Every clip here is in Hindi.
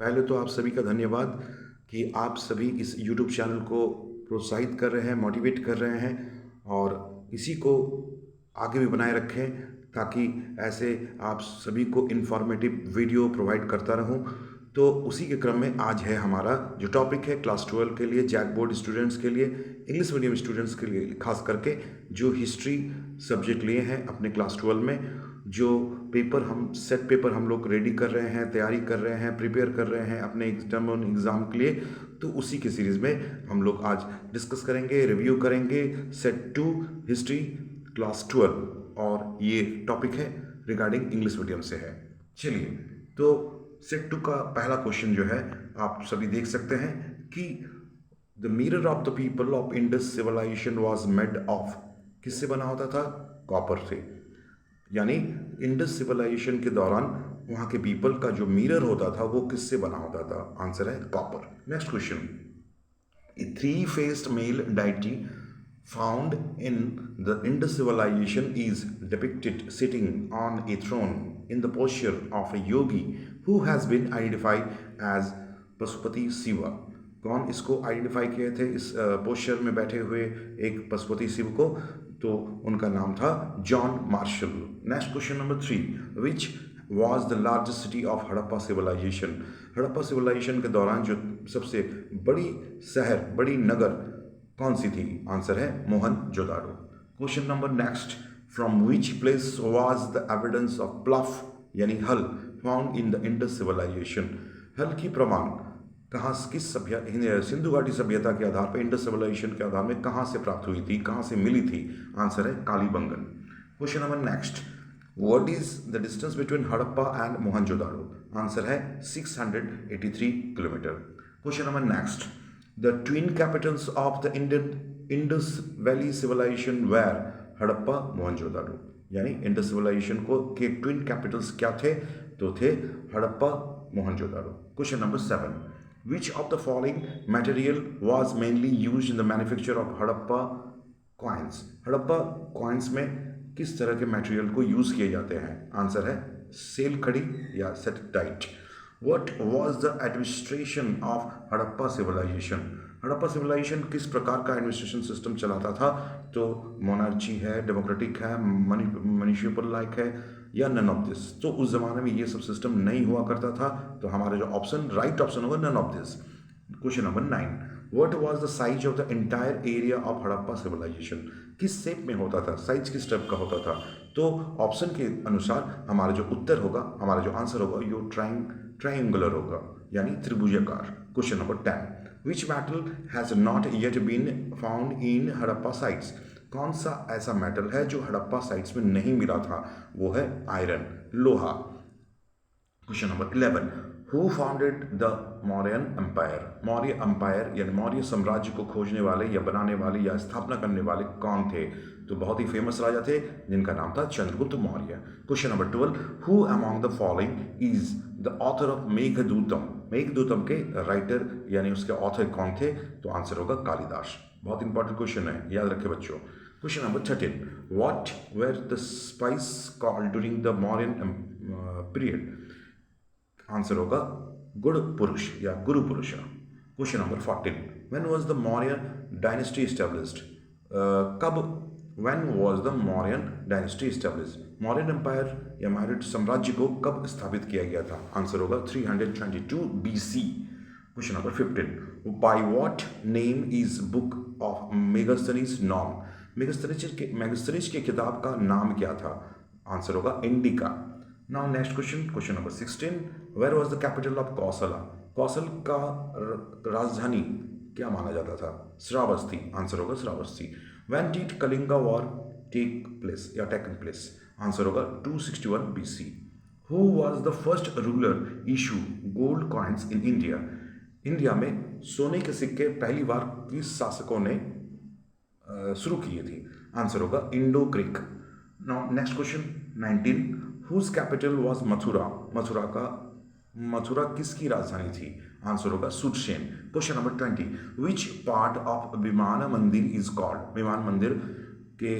पहले तो आप सभी का धन्यवाद कि आप सभी इस यूट्यूब चैनल को प्रोत्साहित कर रहे हैं, मोटिवेट कर रहे हैं और इसी को आगे भी बनाए रखें ताकि ऐसे आप सभी को इन्फॉर्मेटिव वीडियो प्रोवाइड करता रहूं। तो उसी के क्रम में आज है हमारा जो टॉपिक है क्लास 12 के लिए, जैक बोर्ड स्टूडेंट्स के लिए, इंग्लिश मीडियम स्टूडेंट्स के लिए, खास करके जो हिस्ट्री सब्जेक्ट लिए हैं अपने क्लास 12 में। जो पेपर हम सेट पेपर हम लोग रेडी कर रहे हैं, तैयारी कर रहे हैं, प्रिपेयर कर रहे हैं अपने एक्सटर्नल एग्ज़ाम के लिए, तो उसी के सीरीज़ में हम लोग आज डिस्कस करेंगे, रिव्यू करेंगे सेट 2 हिस्ट्री क्लास 12 और ये टॉपिक है रिगार्डिंग इंग्लिश मीडियम से है। चलिए, तो सेट 2 का पहला क्वेश्चन जो है आप सभी देख सकते हैं कि the mirror of the people of Indus civilization was made of, किससे बना होता था? कॉपर से। यानी इंडस सिविलाइजेशन के दौरान वहाँ के पीपल का जो मिरर होता था वो किससे बना होता था? आंसर है copper. Next question, a three faced male deity found in the Indus civilization is depicted sitting on a throne in the posture of a yogi who has been identified as Pashupati Shiva. कौन इसको आइडेंटिफाई किए थे इस पोस्चर में बैठे हुए एक पशुपति शिव को? तो उनका नाम था John Marshall. Next question number 3, which was the largest city of Harappa civilization? Harappa civilization के दौरान जो सबसे बड़ी शहर, बड़ी नगर कौन सी थी? आंसर है Mohenjodaro. Question number next, from which place was the evidence of plough यानी हल found in the Indus civilization? हल की प्रमाण कहाँ, किस सिंधु घाटी सभ्यता के आधार पर, इंडस सिविलाइजेशन के आधार में कहाँ से प्राप्त हुई थी, कहाँ से मिली थी? आंसर है Kalibangan. Question number next, what is the distance between Harappa and Mohenjodaro? Answer है 683 kilometre. Question number next, the twin capitals of the Indus Valley civilization were Harappa, Mohenjodaro. यानी इंडस सिविलाइजेशन को के ट्विन कैपिटल्स क्या थे? तो थे Harappa, Mohenjodaro. Question number 7, which of the following material was mainly used in the manufacture of Harappa coins? Harappa coins में किस तरह के मटेरियल को यूज किए जाते हैं? आंसर है सेल खड़ी या steatite. What was the administration of Harappa civilization? Harappa civilization किस प्रकार का एडमिनिस्ट्रेशन सिस्टम चलाता था? तो मोनार्ची है, डेमोक्रेटिक है, म्युनिसिपल लाइक है या नन ऑफ दिस? तो उस जमाने में ये सब सिस्टम नहीं हुआ करता था, तो हमारा जो ऑप्शन, राइट ऑप्शन होगा none of this. Question number 9, what was the size of the entire area of Harappa civilization? किस शेप में होता था, साइज किस टाइप का होता था? तो ऑप्शन के अनुसार हमारा जो उत्तर होगा, हमारा जो आंसर होगा, यो ट्रायंगुलर होगा यानी त्रिभुजाकार। Question number 10, which metal has not yet been found in Harappa sites? कौन सा ऐसा मेटल है जो हड़प्पा साइट्स में नहीं मिला था? वो है आयरन, लोहा। Question number 11, who founded the Mauryan empire? Maurya empire यानी मौर्य साम्राज्य को खोजने वाले या बनाने वाले या स्थापना करने वाले कौन थे? तो बहुत ही फेमस राजा थे जिनका नाम था Chandragupta Maurya. Question number 12, who among the following is the author of Meghadutam? Meghadutam के राइटर यानी उसके ऑथर कौन थे? तो आंसर होगा कालिदास। बहुत इंपॉर्टेंट क्वेश्चन है, याद रखें बच्चों। Question number 13, what were the spies called during the Mauryan period? Answer होगा गुड़ पुरुष या गुरु पुरुष। Question number 14, when was the Maurya dynasty established? कब, when was the Mauryan dynasty established? Mauryan empire या मौर्य साम्राज्य को कब स्थापित किया गया था? आंसर होगा 322 BC। Question number 15, by what name is book of Megasthenes known? Megasthenes के किताब का नाम क्या था? आंसर होगा Indica. Now next question, question number 16, where was the capital of Kaushala? Kaushal का राजधानी क्या माना जाता था? श्रावस्ती। आंसर होगा Shravasti. When did Kalinga war take place या टेकन प्लेस? आंसर होगा 261 BC। Who was the first ruler issue gold coins in India? India में सोने के सिक्के पहली बार किस शासकों ने शुरू किए थे? आंसर होगा Indo Greek. Now next question 19, whose capital was Mathura? Mathura किसकी राजधानी थी? आंसर होगा Surasen. Question number 20, which part of vimana मंदिर इज कॉल्ड? विमान मंदिर के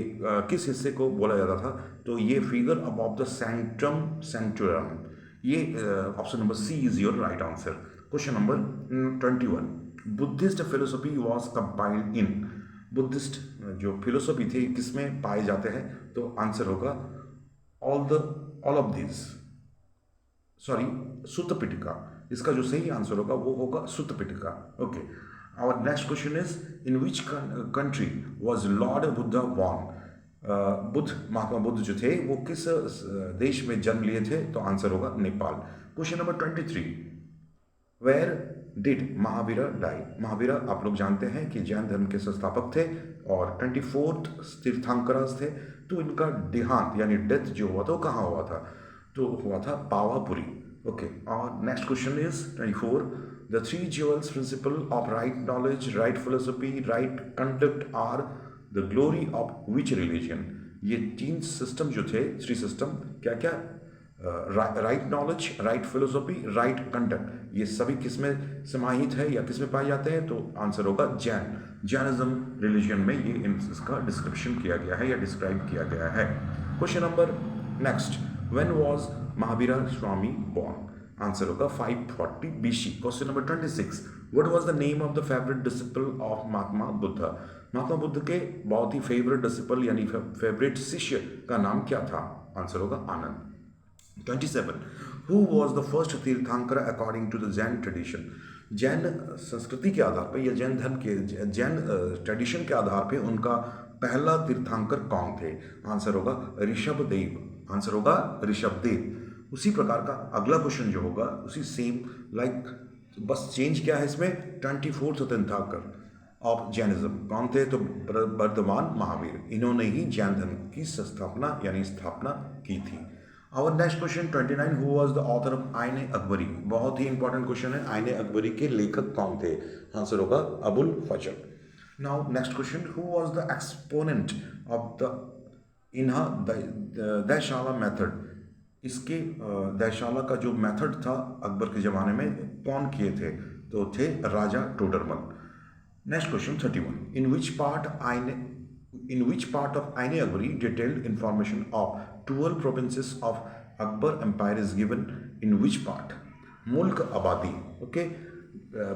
किस हिस्से को बोला जाता था? तो ये figure above the sanctum sanctorum, ये option number C is your right answer. Question number 21, Buddhist philosophy was compiled in. Buddhist जो फिलोसफी थे किसमें पाए जाते हैं, तो आंसर होगा all of this, sorry Sutta Pitaka. इसका जो सही आंसर होगा वो होगा Sutta Pitaka. Okay, our next question is in which country was Lord Buddha born. Mahatma Buddha जो थे वो किस देश में जन्म लिए थे, तो आंसर होगा Nepal. Question number 23, where did Mahavira die. Mahavira आप लोग जानते हैं कि जैन धर्म के संस्थापक थे और 24th तीर्थंकरस थे, तो इनका देहांत यानी डेथ जो हुआ था वो कहाँ हुआ था, तो हुआ था पावापुरी। ओके, और next question is 24, the three jewels principle of right knowledge, right philosophy, right conduct are the glory of which religion. ये तीन सिस्टम जो थे, थ्री सिस्टम क्या क्या, right knowledge, right philosophy, right conduct, ये सभी किसमें समाहित है या किसमें पाए जाते हैं, तो आंसर होगा जैनिज्म रिलीजन में ये इसका डिस्क्रिप्शन किया गया है या डिस्क्राइब किया गया है। Question number next, when was Mahavira Swami born, answer होगा 540 BC। Question number 26, what was the name of the favourite disciple of Mahatma Buddha. Mahatma Buddha के बहुत ही फेवरेट डिसिपल यानी फेवरेट शिष्य का नाम क्या था, आंसर होगा Anand. 27, who was the first Tirthankar according to the Jain tradition. Jain संस्कृति के आधार पर या जैन धर्म के जैन ट्रेडिशन के आधार पर उनका पहला तीर्थंकर कौन थे, आंसर होगा ऋषभदेव। आंसर होगा ऋषभदेव। उसी प्रकार का अगला क्वेश्चन जो होगा उसी सेम लाइक, बस चेंज क्या है इसमें, 24th तीर्थंकर ऑफ जैनिज्म कौन थे, तो वर्धमान महावीर। इन्होंने ही जैन धर्म की स्थापना यानी स्थापना की थी। और next question 29, who was the author of Ain Akbari. बहुत ही इंपॉर्टेंट क्वेश्चन है, आईने अकबरी के लेखक कौन थे, आंसर होगा Abul Fazl. Now next question, who was the exponent of the Ain Dahsala method. इसके दैशाला का जो मेथड था अकबर के ज़माने में कौन किए थे, तो थे Raja Todarmal. Next question 31, in which part of Ain Akbari detailed information of 12 provinces of Akbar empire is given in which part. मुल्क आबादी, ओके,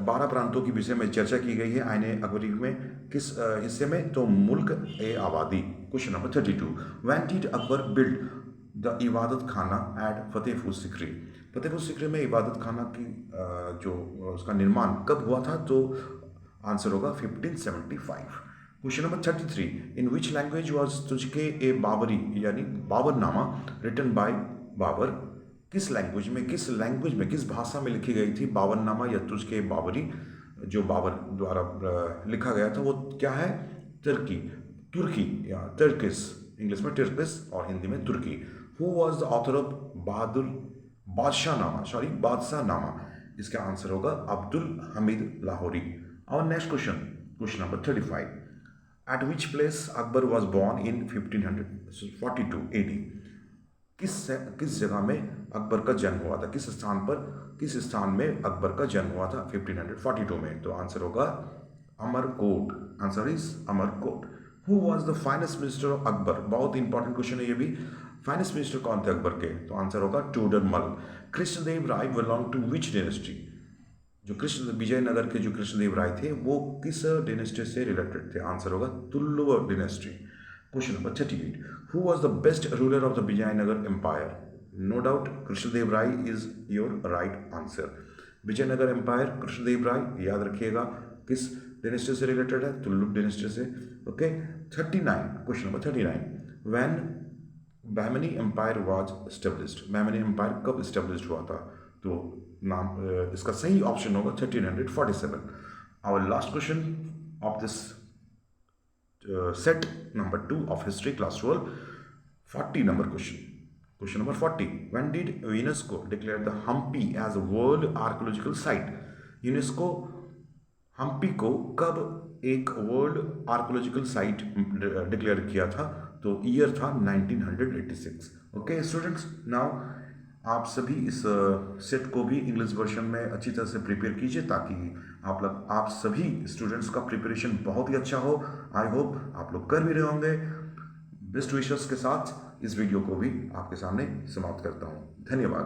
12 प्रांतों के विषय में चर्चा की गई है आईने अकबरी में, किस हिस्से में, तो मुल्क ए आबादी। Question number 32, when did Akbar build the इबादत खाना एट फतेहपुर सिकरी। फतेहपुर सिकरी में इबादत खाना की जो उसका निर्माण कब हुआ था, तो आंसर होगा 1575। Question number 33, in which language was Tuzuk e Baburi यानी बाबरनामा रिटन बाय बाबर। किस लैंग्वेज में किस भाषा में लिखी गई थी बाबरनामा या तुझके बाबरी, जो बाबर द्वारा लिखा गया था वो क्या है, तुर्की या टर्किस, इंग्लिश में टर्किस और हिंदी में तुर्की। Who was the author of Badshahnama, इसका आंसर होगा अब्दुल हमीद लाहौरी। और next question number 35, at which place Akbar was born in 1542 AD। किस जगह में अकबर का जन्म हुआ था, किस स्थान में अकबर का जन्म हुआ था 1542 में, तो आंसर होगा Amarkot. Answer is Amarkot. Who was the finance minister of Akbar, बहुत इंपॉर्टेंट क्वेश्चन है ये भी, फाइनेंस मिनिस्टर कौन थे अकबर के, तो आंसर होगा टोडरमल। कृष्णदेव राय बिलोंग टू विच डायनेस्टी। जो विजयनगर के जो कृष्णदेव राय थे वो किस डायनेस्टी से रिलेटेड थे, आंसर होगा Tuluva dynasty. Question number 38, who was the best ruler of the Vijayanagara empire. No doubt Krishnadeva Raya is your right answer. Vijayanagara empire Krishnadeva Raya, याद रखिएगा किस डायनेस्टी से रिलेटेड है, तुलुव डायनेस्टी से। Okay, 39, question number 39, when Bahmani empire was established. Bahmani empire कब एस्टेब्लिश्ड हुआ था, तो नाम इसका सही ऑप्शन होगा 1347। Our last question of this set number 2 of history class 12, 40 number question number 40, when did UNESCO declare the Hampi as a world archaeological site. UNESCO Hampi को कब एक वर्ल्ड आर्कियोलॉजिकल साइट डिक्लेयर किया था, तो ईयर था 1986। ओके स्टूडेंट्स, नाउ आप सभी इस सेट को भी इंग्लिश वर्जन में अच्छी तरह से प्रिपेयर कीजिए ताकि आप सभी स्टूडेंट्स का प्रिपरेशन बहुत ही अच्छा हो। आई होप आप लोग कर भी रहे होंगे। बेस्ट विशेस के साथ इस वीडियो को भी आपके सामने समाप्त करता हूँ। धन्यवाद।